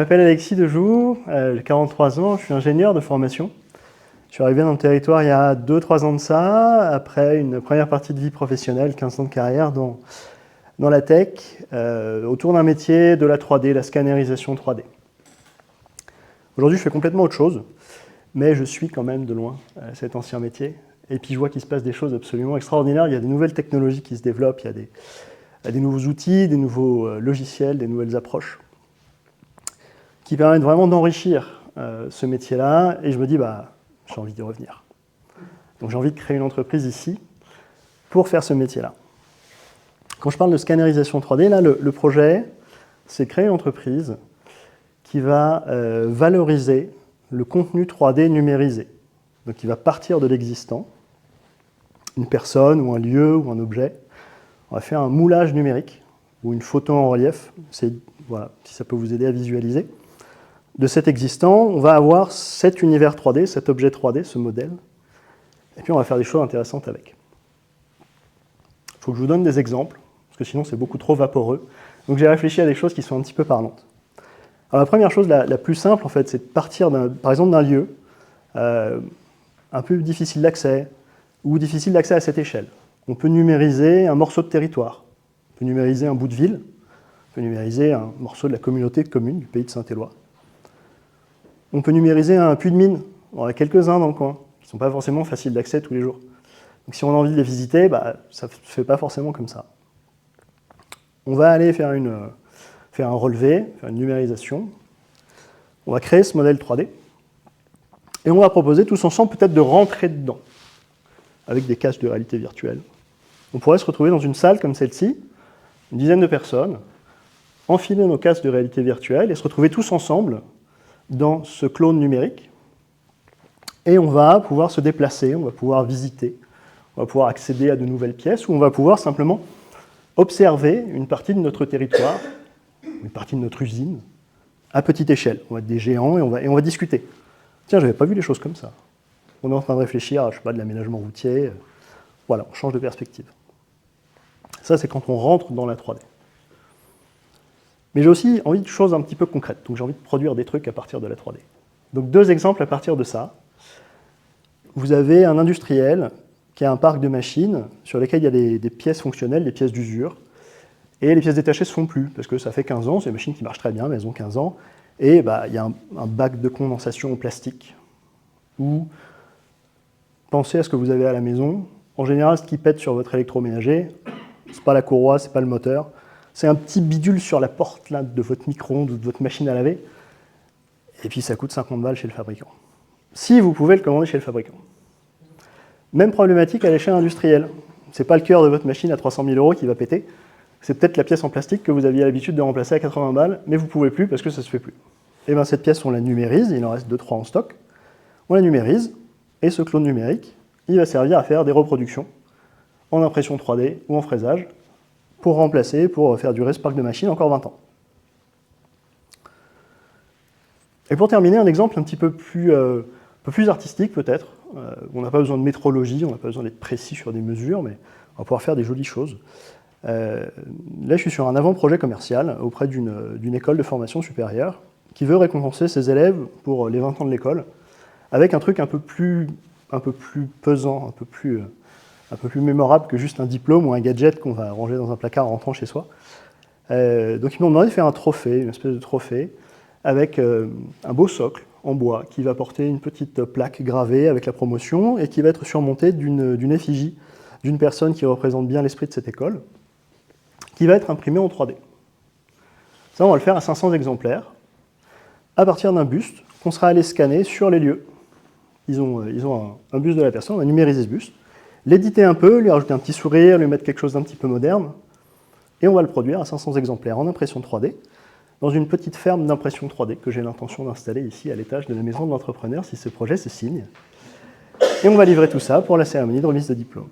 Je m'appelle Alexis Dejoux, j'ai 43 ans, je suis ingénieur de formation. Je suis arrivé dans le territoire il y a 2-3 ans de ça, après une première partie de vie professionnelle, 15 ans de carrière dans la tech, autour d'un métier de la 3D, la scannerisation 3D. Aujourd'hui, je fais complètement autre chose, mais je suis quand même de loin cet ancien métier. Et puis je vois qu'il se passe des choses absolument extraordinaires. Il y a des nouvelles technologies qui se développent, il y a des nouveaux outils, des nouveaux logiciels, des nouvelles approches qui permettent vraiment d'enrichir ce métier-là. Et je me dis, j'ai envie d'y revenir. Donc j'ai envie de créer une entreprise ici pour faire ce métier-là. Quand je parle de scannerisation 3D, là, le projet, c'est créer une entreprise qui va valoriser le contenu 3D numérisé. Donc qui va partir de l'existant, une personne ou un lieu ou un objet. On va faire un moulage numérique ou une photo en relief, voilà, si ça peut vous aider à visualiser. De cet existant, on va avoir cet univers 3D, cet objet 3D, ce modèle, et puis on va faire des choses intéressantes avec. Il faut que je vous donne des exemples, parce que sinon c'est beaucoup trop vaporeux. Donc j'ai réfléchi à des choses qui sont un petit peu parlantes. Alors la première chose, la plus simple, en fait, c'est de partir, par exemple, d'un lieu un peu difficile d'accès, ou difficile d'accès à cette échelle. On peut numériser un morceau de territoire, on peut numériser un bout de ville, on peut numériser un morceau de la communauté de communes du pays de Saint-Éloi. On peut numériser un puits de mine, on en a quelques-uns dans le coin, qui ne sont pas forcément faciles d'accès tous les jours. Donc si on a envie de les visiter, ça ne se fait pas forcément comme ça. On va aller faire un relevé, faire une numérisation. On va créer ce modèle 3D. Et on va proposer tous ensemble peut-être de rentrer dedans, avec des casques de réalité virtuelle. On pourrait se retrouver dans une salle comme celle-ci, une dizaine de personnes, enfiler nos casques de réalité virtuelle et se retrouver tous ensemble dans ce clone numérique. Et on va pouvoir se déplacer, on va pouvoir visiter, on va pouvoir accéder à de nouvelles pièces, ou on va pouvoir simplement observer une partie de notre territoire, une partie de notre usine, à petite échelle. On va être des géants et on va discuter. Tiens, je n'avais pas vu les choses comme ça. On est en train de réfléchir à, de l'aménagement routier. Voilà, on change de perspective. Ça, c'est quand on rentre dans la 3D. Mais j'ai aussi envie de choses un petit peu concrètes. Donc j'ai envie de produire des trucs à partir de la 3D. Donc 2 exemples à partir de ça. Vous avez un industriel qui a un parc de machines sur lesquelles il y a des pièces fonctionnelles, des pièces d'usure. Et les pièces détachées ne se font plus, parce que ça fait 15 ans, c'est des machines qui marchent très bien, mais elles ont 15 ans. Et il y a un bac de condensation en plastique. Ou pensez à ce que vous avez à la maison. En général, ce qui pète sur votre électroménager, ce n'est pas la courroie, ce n'est pas le moteur. C'est un petit bidule sur la porte là, de votre micro-ondes ou de votre machine à laver. Et puis ça coûte 50 balles chez le fabricant. Si vous pouvez le commander chez le fabricant. Même problématique à l'échelle industrielle. Ce n'est pas le cœur de votre machine à 300 000 € qui va péter. C'est peut-être la pièce en plastique que vous aviez l'habitude de remplacer à 80 balles, mais vous ne pouvez plus parce que ça ne se fait plus. Et bien cette pièce, on la numérise, il en reste 2-3 en stock. On la numérise, et ce clone numérique, il va servir à faire des reproductions en impression 3D ou en fraisage pour remplacer, pour faire durer ce parc de machines encore 20 ans. Et pour terminer, un exemple un petit peu plus artistique peut-être. On n'a pas besoin de métrologie, on n'a pas besoin d'être précis sur des mesures, mais on va pouvoir faire des jolies choses. Là, je suis sur un avant-projet commercial auprès d'une école de formation supérieure qui veut récompenser ses élèves pour les 20 ans de l'école avec un truc un peu plus pesant, un peu plus mémorable que juste un diplôme ou un gadget qu'on va ranger dans un placard en rentrant chez soi. Donc ils m'ont demandé de faire un trophée, une espèce de trophée, avec un beau socle en bois qui va porter une petite plaque gravée avec la promotion et qui va être surmontée d'une effigie d'une personne qui représente bien l'esprit de cette école, qui va être imprimée en 3D. Ça, on va le faire à 500 exemplaires, à partir d'un buste qu'on sera allé scanner sur les lieux. Ils ont un buste de la personne, on va numériser ce buste, l'éditer un peu, lui rajouter un petit sourire, lui mettre quelque chose d'un petit peu moderne, et on va le produire à 500 exemplaires en impression 3D, dans une petite ferme d'impression 3D que j'ai l'intention d'installer ici à l'étage de la maison de l'entrepreneur si ce projet se signe. Et on va livrer tout ça pour la cérémonie de remise de diplôme.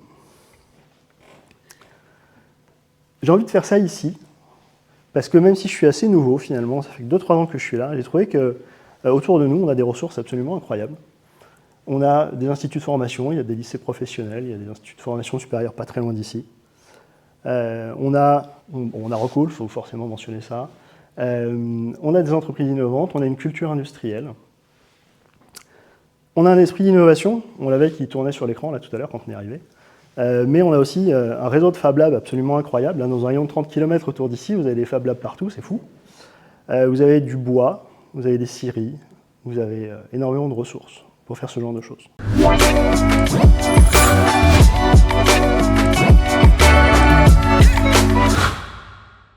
J'ai envie de faire ça ici, parce que même si je suis assez nouveau finalement, ça fait que 2-3 ans que je suis là, j'ai trouvé qu'autour de nous, on a des ressources absolument incroyables. On a des instituts de formation, il y a des lycées professionnels, il y a des instituts de formation supérieure pas très loin d'ici. On a Rockwool, il faut forcément mentionner ça. On a des entreprises innovantes, on a une culture industrielle. On a un esprit d'innovation, on l'avait qui tournait sur l'écran là tout à l'heure quand on est arrivé. Mais on a aussi un réseau de Fab Labs absolument incroyable. Dans un rayon de 30 km autour d'ici, vous avez des Fab Labs partout, c'est fou. Vous avez du bois, vous avez des scieries, vous avez énormément de ressources pour faire ce genre de choses.